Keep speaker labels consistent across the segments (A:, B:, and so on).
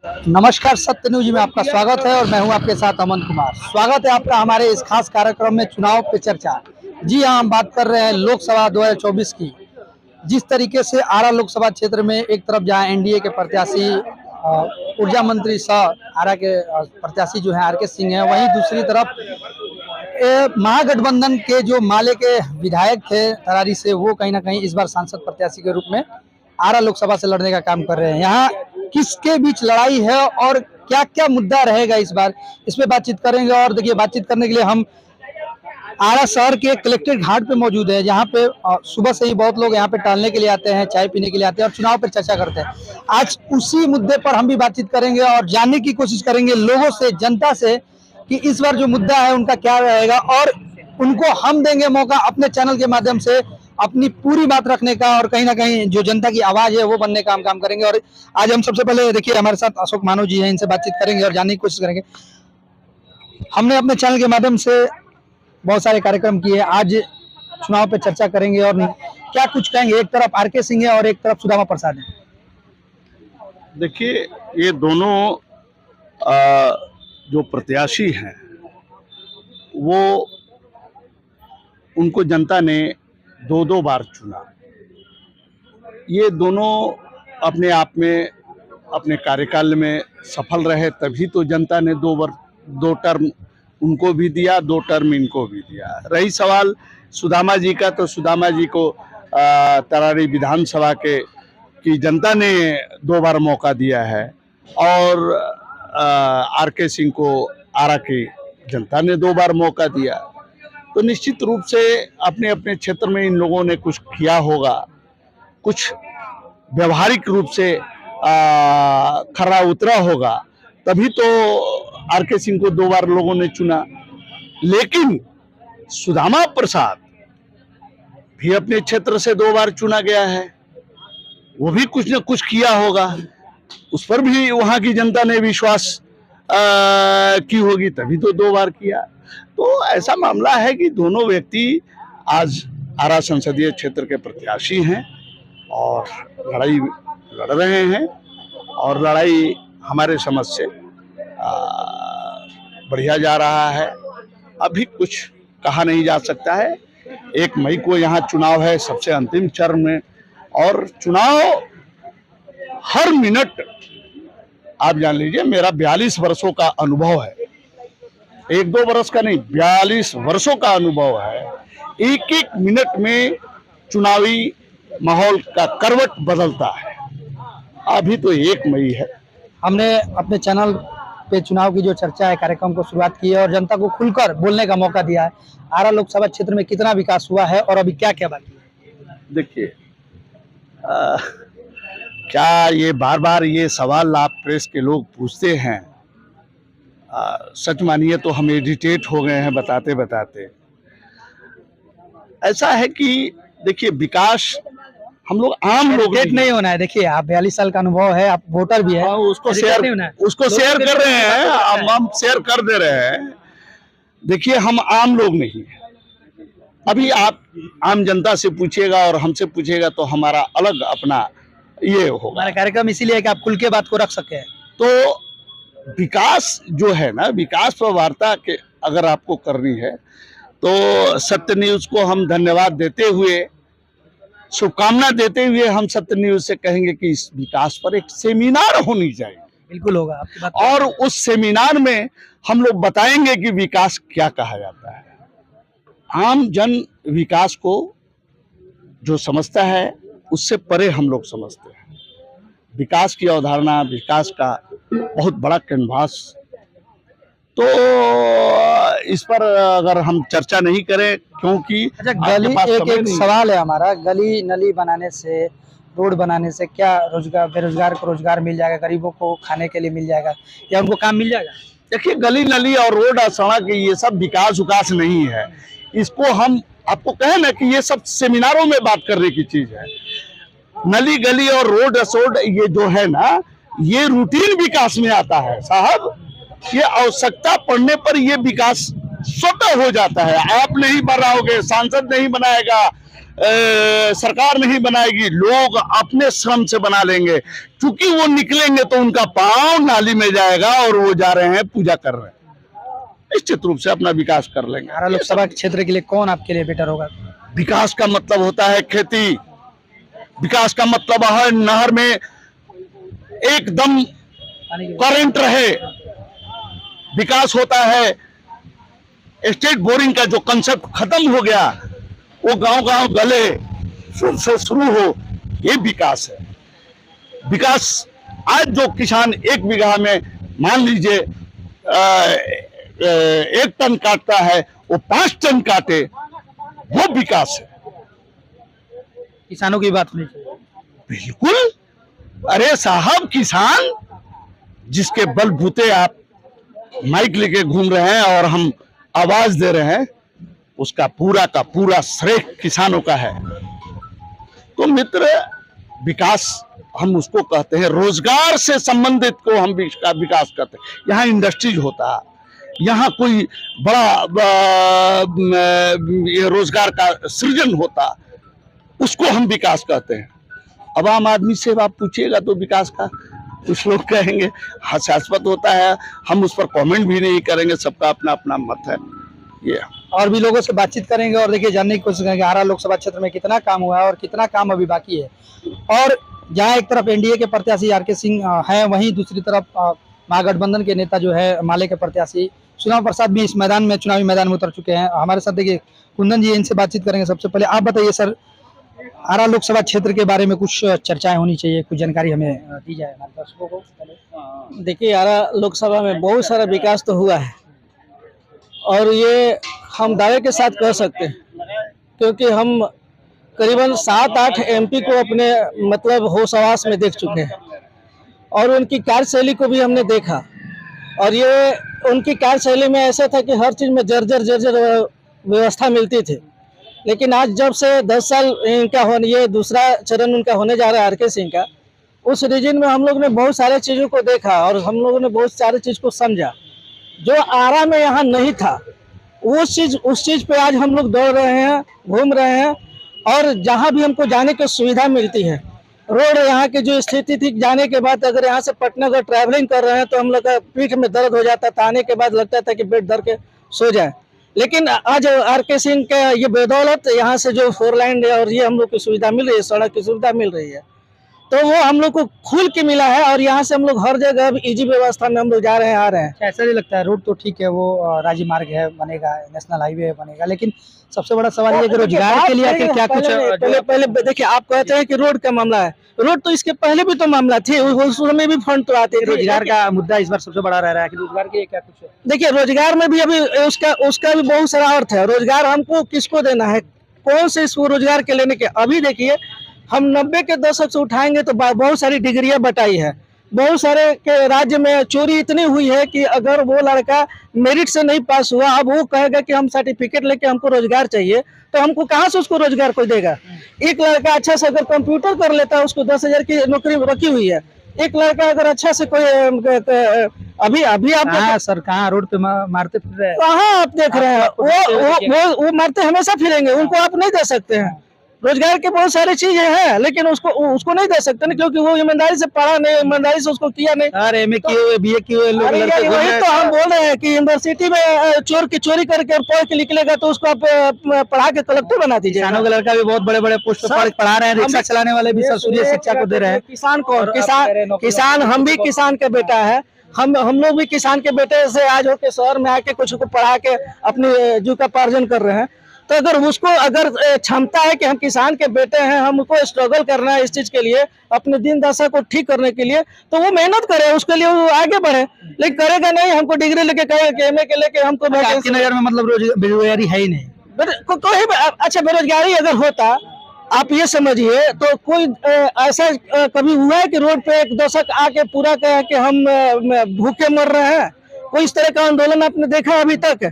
A: नमस्कार, सत्य न्यूज में आपका स्वागत है और मैं हूं आपके साथ अमन कुमार। स्वागत है आपका हमारे इस खास कार्यक्रम में चुनाव पे चर्चा। जी हां, हम बात कर रहे हैं लोकसभा 2024 की। जिस तरीके से आरा लोकसभा क्षेत्र में एक तरफ जहां एनडीए के प्रत्याशी ऊर्जा मंत्री सह आरा के प्रत्याशी जो है आर के सिंह हैं, वहीं दूसरी तरफ महागठबंधन के जो माले के विधायक थे तरारी से, वो कहीं ना कहीं इस बार सांसद प्रत्याशी के रूप में आरा लोकसभा से लड़ने का काम कर रहे हैं। यहाँ किसके बीच लड़ाई है और क्या क्या मुद्दा रहेगा इस बार, इस पे बातचीत करेंगे। और देखिए, बातचीत करने के लिए हम आरा शहर के कलेक्ट्रेट घाट पे मौजूद है, जहाँ पे सुबह से ही बहुत लोग यहाँ पे टहलने के लिए आते हैं, चाय पीने के लिए आते हैं और चुनाव पर चर्चा करते हैं। आज उसी मुद्दे पर हम भी बातचीत करेंगे और जानने की कोशिश करेंगे लोगों से, जनता से, कि इस बार जो मुद्दा है उनका क्या रहेगा और उनको हम देंगे मौका अपने चैनल के माध्यम से अपनी पूरी बात रखने का और कहीं ना कहीं जो जनता की आवाज है वो बनने का हम काम करेंगे। और आज हम सबसे पहले देखिए हमारे साथ अशोक मानव जी हैं, इनसे बातचीत करेंगे और जानने की कोशिश करेंगे। हमने अपने चैनल के माध्यम से बहुत सारे कार्यक्रम किए, आज चुनाव पे चर्चा करेंगे और क्या कुछ कहेंगे। एक तरफ आर के सिंह है और एक तरफ सुदामा प्रसाद है।
B: देखिए, ये दोनों जो प्रत्याशी हैं वो उनको जनता ने दो दो बार चुना। ये दोनों अपने आप में अपने कार्यकाल में सफल रहे, तभी तो जनता ने दो टर्म उनको भी दिया, 2 टर्म इनको भी दिया। रही सवाल सुदामा जी का, तो सुदामा जी को तरारी विधानसभा की जनता ने 2 बार मौका दिया है और आर के सिंह को आरा की जनता ने 2 बार मौका दिया। तो निश्चित रूप से अपने अपने क्षेत्र में इन लोगों ने कुछ किया होगा, कुछ व्यवहारिक रूप से खरा उतरा होगा, तभी तो आर के सिंह को 2 बार लोगों ने चुना। लेकिन सुदामा प्रसाद भी अपने क्षेत्र से 2 बार चुना गया है, वो भी कुछ न कुछ किया होगा, उस पर भी वहां की जनता ने विश्वास की होगी, तभी तो 2 बार किया। तो ऐसा मामला है कि दोनों व्यक्ति आज आरा संसदीय क्षेत्र के प्रत्याशी हैं और लड़ाई लड़ रहे हैं और लड़ाई हमारे समझ से बढ़िया जा रहा है। अभी कुछ कहा नहीं जा सकता है। 1 मई को यहाँ चुनाव है, सबसे अंतिम चरण में, और चुनाव हर मिनट, आप जान लीजिए, मेरा 42 वर्षों का अनुभव है, 1-2 वर्ष का नहीं, 42 वर्षों का अनुभव है। एक एक मिनट में चुनावी माहौल का करवट बदलता है। अभी तो 1 मई है।
A: हमने अपने चैनल पे चुनाव की जो चर्चा है कार्यक्रम को शुरुआत की है और जनता को खुलकर बोलने का मौका दिया है। आरा लोकसभा क्षेत्र में कितना विकास हुआ है और अभी क्या क्या बाकी है?
B: देखिए, क्या ये बार बार ये सवाल आप प्रेस के लोग पूछते हैं, सच मानिए तो हम इरिटेट हो गए हैं बताते बताते। ऐसा है कि देखिए, विकास हम लोग आम लोग
A: नहीं होना है। देखिए, आप 42 साल का अनुभव है, आप वोटर भी है,
B: उसको शेयर कर रहे हैं, हम शेयर कर दे रहे हैं। देखिए, हम आम लोग नहीं हैं। अभी आप आम जनता से पूछिएगा और हमसे पूछिएगा तो हमारा अलग अपना ये होगा।
A: हमारा कार्यक्रम इसीलिए है कि आप खुल के बात को रख सके।
B: तो विकास जो है ना, विकास पर वार्ता के अगर आपको करनी है तो सत्य न्यूज को हम धन्यवाद देते हुए, शुभकामना देते हुए हम सत्य न्यूज से कहेंगे कि इस विकास पर एक सेमिनार होनी चाहिए।
A: बिल्कुल होगा आपकी बात।
B: और उस सेमिनार में हम लोग बताएंगे कि विकास क्या कहा जाता है। आम जन विकास को जो समझता है उससे परे हम लोग समझते हैं। विकास की अवधारणा, विकास का बहुत बड़ा कैनवास, तो इस पर अगर हम चर्चा नहीं करें, क्योंकि
A: अच्छा, गली एक सवाल है हमारा, गली नली बनाने से, रोड बनाने से क्या रोजगार, बेरोजगार को रोजगार मिल जाएगा, गरीबों को खाने के लिए मिल जाएगा या उनको काम मिल जाएगा?
B: देखिए, गली नली और रोड और सड़क ये सब विकास नहीं है। इसको हम आपको कहें ना कि ये सब सेमिनारों में बात करने की चीज है। नली गली और रोड असोड ये जो है ना, ये रूटीन विकास में आता है साहब। ये आवश्यकता पड़ने पर ये विकास स्वतः हो जाता है। आप नहीं बनाओगे, सांसद नहीं बनाएगा, सरकार नहीं बनाएगी, लोग अपने श्रम से बना लेंगे। क्योंकि वो निकलेंगे तो उनका पांव नाली में जाएगा और वो जा रहे हैं पूजा कर रहे हैं, निश्चित रूप से अपना विकास कर लेंगे।
A: आरा लोकसभा क्षेत्र के लिए कौन आपके लिए बेटर होगा?
B: विकास का मतलब होता है खेती, विकास का मतलब है नहर में एकदम करंट रहे, विकास होता है। स्टेट बोरिंग का जो कंसेप्ट खत्म हो गया, वो गांव-गांव गले फिर से शुरू हो, ये विकास है। विकास आज जो किसान 1 बीघा में मान लीजिए 1 टन काटता है, वो 5 टन काटे, वो विकास है।
A: किसानों की बात नहीं चाहिए।
B: बिल्कुल, अरे साहब, किसान जिसके बलबूते आप माइक लेके घूम रहे हैं और हम आवाज दे रहे हैं, उसका पूरा का पूरा श्रेय किसानों का है। तो मित्र, विकास हम उसको कहते हैं, रोजगार से संबंधित को हम विकास करते हैं। यहाँ इंडस्ट्रीज होता, यहाँ कोई बड़ा रोजगार का सृजन होता, उसको हम विकास कहते हैं। अब आम आदमी से आप पूछिएगा तो विकास का कुछ लोग कहेंगे हास्यास्पद होता है, हम उस पर कमेंट भी नहीं करेंगे, सबका अपना अपना मत है। ये
A: और भी लोगों से बातचीत करेंगे और देखिए जानने की कोशिश करेंगे आरा लोकसभा क्षेत्र में कितना काम हुआ है और कितना काम अभी बाकी है। और जहां एक तरफ एनडीए के प्रत्याशी आर.के. सिंह हैं, वहीं दूसरी तरफ महागठबंधन के नेता जो है माले के प्रत्याशी सुनाम प्रसाद भी इस मैदान में, चुनावी मैदान में उतर चुके हैं। हमारे साथ देखिए कुंदन जी, इनसे बातचीत करेंगे। सबसे पहले आप बताइए सर, आरा लोकसभा क्षेत्र के बारे में कुछ चर्चाएं होनी चाहिए, कुछ जानकारी हमें दी जाए हमारे दर्शकों को।
C: देखिए, आरा लोकसभा में बहुत सारा विकास तो हुआ है और ये हम दावे के साथ कह सकते हैं, क्योंकि हम करीबन 7-8 एमपी को अपने मतलब होश हवास में देख चुके हैं और उनकी कार्यशैली को भी हमने देखा। और ये उनकी कार्यशैली में ऐसा था कि हर चीज़ में जर्जर व्यवस्था मिलती थी। लेकिन आज जब से 10 साल इनका ये दूसरा चरण उनका होने जा रहा है आर.के. सिंह का, उस रीजन में हम लोग ने बहुत सारे चीज़ों को देखा और हम लोगों ने बहुत सारे चीज़ को समझा जो आरा में यहाँ नहीं था। उस चीज़ पे आज हम लोग दौड़ रहे हैं, घूम रहे हैं और जहाँ भी हमको जाने की सुविधा मिलती है, रोड यहाँ की जो स्थिति थी, जाने के बाद अगर यहाँ से पटना अगर ट्रैवलिंग कर रहे हैं तो हम लोग का पीठ में दर्द हो जाता था, आने के बाद लगता था कि पेट धर के सो जाए। लेकिन आज आर.के. सिंह के ये बदौलत यहाँ से जो 4 लाइन और ये हम लोग की सुविधा मिल रही है, सड़क की सुविधा मिल रही है, तो वो हम लोग को खुल के मिला है और यहाँ से हम लोग हर जगह अब इजी व्यवस्था में हम लोग जा रहे हैं, आ रहे हैं।
A: ऐसा नहीं लगता है? रोड तो ठीक है, वो राज्य मार्ग है, बनेगा, नेशनल हाईवे बनेगा, लेकिन सबसे बड़ा सवाल ये कि रोजगार के लिए आखिर क्या कुछ?
C: पहले देखिए, आप कहते हैं कि रोड का मामला है, रोड तो इसके पहले भी तो मामला थे, उसमें भी फंड तो आते थे।
A: रोजगार का मुद्दा इस बार सबसे बड़ा रह रहा है कि रोजगार के लिए क्या कुछ?
C: देखिए, रोजगार में भी अभी उसका भी बहुत सारा अर्थ है। रोजगार हमको किसको देना है, कौन से इसको रोजगार के लेने के? अभी देखिए, हम 90 के दशक से उठाएंगे तो बहुत सारी डिग्रियां बटाई है, बहुत सारे के राज्य में चोरी इतनी हुई है कि अगर वो लड़का मेरिट से नहीं पास हुआ, अब वो कहेगा कि हम सर्टिफिकेट लेके हमको रोजगार चाहिए, तो हमको कहाँ से उसको रोजगार कोई देगा? एक लड़का अच्छा से अगर कंप्यूटर कर लेता है, उसको 10,000 की नौकरी रखी हुई है। एक लड़का अगर अच्छा से कोई अभी आप
A: सर कहाँ रोड पे मारते फिर रहे हैं?
C: कहाँ आप देख रहे हैं? वो मारते हमेशा फिरेंगे, उनको आप नहीं दे सकते हैं। रोजगार के बहुत सारी चीजें हैं, लेकिन उसको नहीं दे सकते ना, क्योंकि वो ईमानदारी से पढ़ा नहीं, ईमानदारी से उसको किया नहीं।
A: अरे एमए किए हुए, बीए किए हुए लोग
C: वही तो हम बोल रहे हैं कि यूनिवर्सिटी में चोर की चोरी करके और पढ़ के निकलेगा तो उसको आप पढ़ा के कलेक्टर बना दीजिए।
A: किसानों का लड़का भी बहुत बड़े बड़े पोस्ट पर पढ़ा रहे हैं, रिक्शा चलाने वाले भी सूर्य शिक्षा को दे रहे हैं।
C: किसान हम भी किसान के बेटा है, हम लोग भी किसान के बेटे से आज होके शहर में आके कुछ को पढ़ा के अपनी जीविकोपार्जन कर रहे हैं। तो अगर उसको अगर क्षमता है कि हम किसान के बेटे हैं, हमको स्ट्रगल करना है इस चीज के लिए, अपने दिन दशा को ठीक करने के लिए, तो वो मेहनत करे, उसके लिए वो आगे बढ़े। लेकिन करेगा नहीं, हमको डिग्री लेके कहेगा एमए के लेके हमको
A: आपकी नजर में मतलब बेरोजगारी है ही नहीं?
C: कोई अच्छा बेरोजगारी अगर होता, आप ये समझिए, तो कोई ऐसा कभी हुआ है कि रोड पे एक दशक आके पूरा कहा कि हम भूखे मर रहे हैं? कोई इस तरह का आंदोलन आपने देखा अभी तक?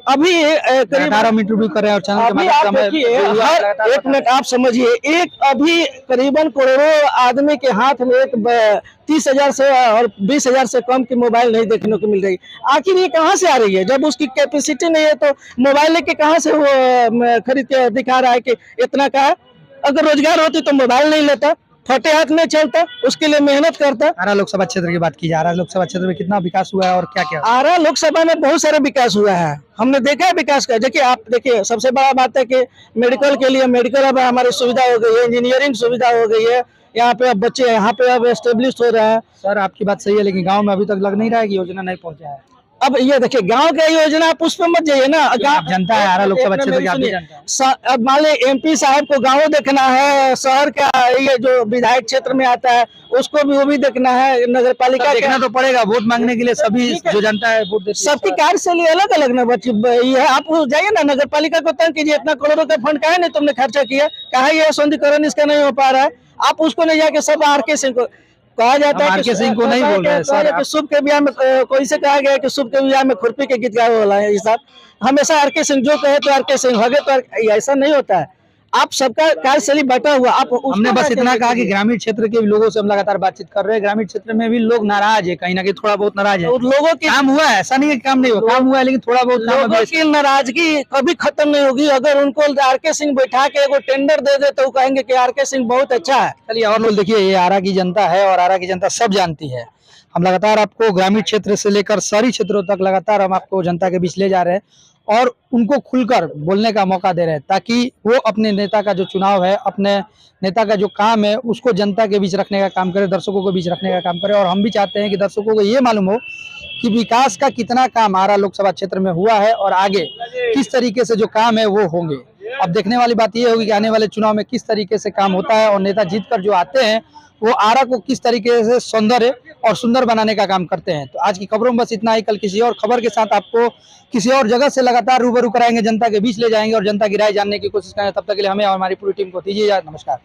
C: अभी करीब
A: लगातार हम इंटरव्यू कर रहे हैं और चैनल के
C: अभी
A: माध्यम से
C: आप
A: हमें
C: देखिए,
A: जो हुआ
C: हर
A: लगातार
C: एक मिनट आप समझिए, एक अभी करीबन करोड़ों आदमी के हाथ में एक 30,000 से और 20,000 से कम की मोबाइल नहीं देखने को मिल रही। आखिर ये कहाँ से आ रही है? जब उसकी कैपेसिटी नहीं है तो मोबाइल लेके कहाँ से वो खरीद के दिखा रहा है कि इतना का है? अगर रोजगार होती तो मोबाइल नहीं लेता, फटे हाथ नहीं चलता, उसके लिए मेहनत करता।
A: आरा लोकसभा क्षेत्र की बात की जा रहा है, लोकसभा क्षेत्र में कितना विकास हुआ है और क्या क्या?
C: आरा लोकसभा में बहुत सारा विकास हुआ है, हमने देखा है विकास का। देखिए आप देखिए, सबसे बड़ा बात है कि मेडिकल के लिए मेडिकल अब हमारी सुविधा हो गई है, इंजीनियरिंग सुविधा हो गई है, यहाँ पे अब बच्चे यहाँ पे अब एस्टेब्लिश हो रहे हैं।
A: सर आपकी बात सही है, लेकिन गांव में अभी तक लग नहीं रहा है कि योजना नहीं पहुंचा है।
C: अब ये देखिए, गांव का योजना आप उस पर मत जाइए ना।
A: आप जनता है, आरा लोकसभा क्षेत्र की आप भी जनता है।
C: अब मान ली एमपी साहब को गाँव देखना है, शहर का ये जो विधायक क्षेत्र में आता है उसको भी वो भी देखना है, नगर पालिका
A: देखना तो पड़ेगा। वोट मांगने के लिए सभी जो जनता है वोट देती है।
C: सबकी कार्यशैली अलग अलग ना बच्ची ये है। आप जाइए ना नगर पालिका को तंग कीजिए, इतना करोड़ों का फंड काहे नहीं तुमने खर्चा किया, कहा ये सौंदर्यीकरण इसका नहीं हो पा रहा है। आप उसको नहीं जाके सब आर.के. सिंह को कहा जाता है,
A: आर.के. सिंह को नहीं बोल रहे हैं सर।
C: शुभ के ब्याह में कोई से कहा गया कि शुभ के ब्याह में खुरपी के गीत गावे वाला है। साहब हमेशा आर.के. सिंह जो कहे तो आर.के. सिंह होगे, तो ऐसा नहीं होता है। आप सबका कार्यशैली बटा हुआ। आप
A: हमने बस इतना कहा कि ग्रामीण क्षेत्र के लोगों से हम लगातार बातचीत कर रहे हैं। ग्रामीण क्षेत्र में भी लोग नाराज है, कहीं ना कहीं थोड़ा बहुत नाराज है।
C: लोगों की
A: काम हुआ है, ऐसा नहीं है कि काम नहीं हुआ, काम हुआ है, लेकिन थोड़ा बहुत काम
C: लोगों
A: अभी
C: की नाराजगी कभी खत्म नहीं होगी। अगर उनको आर.के. सिंह बैठा के एगो टेंडर दे दे तो वो कहेंगे कि आर.के. सिंह बहुत अच्छा है।
A: चलिए और लोग देखिए, ये आरा की जनता है और आरा की जनता सब जानती है। हम लगातार आपको ग्रामीण क्षेत्र से लेकर शहरी क्षेत्रों तक लगातार हम आपको जनता के बीच ले जा रहे हैं और उनको खुलकर बोलने का मौका दे रहे हैं, ताकि वो अपने नेता का जो चुनाव है, अपने नेता का जो काम है, उसको जनता के बीच रखने का काम करे, दर्शकों के बीच रखने का काम करे। और हम भी चाहते हैं कि दर्शकों को ये मालूम हो कि विकास का कितना काम आरा लोकसभा क्षेत्र में हुआ है और आगे किस तरीके से जो काम है वो होंगे। अब देखने वाली बात ये होगी कि आने वाले चुनाव में किस तरीके से काम होता है और नेता जीतकर जो आते हैं वो आरा को किस तरीके से सौंदर्य और सुंदर बनाने का काम करते हैं। तो आज की खबरों में बस इतना ही। कल किसी और खबर के साथ आपको किसी और जगह से लगातार रूबरू कराएंगे, जनता के बीच ले जाएंगे और जनता की राय जानने की कोशिश करेंगे। तब तक के लिए हमें और हमारी पूरी टीम को दीजिए इजाजत। नमस्कार।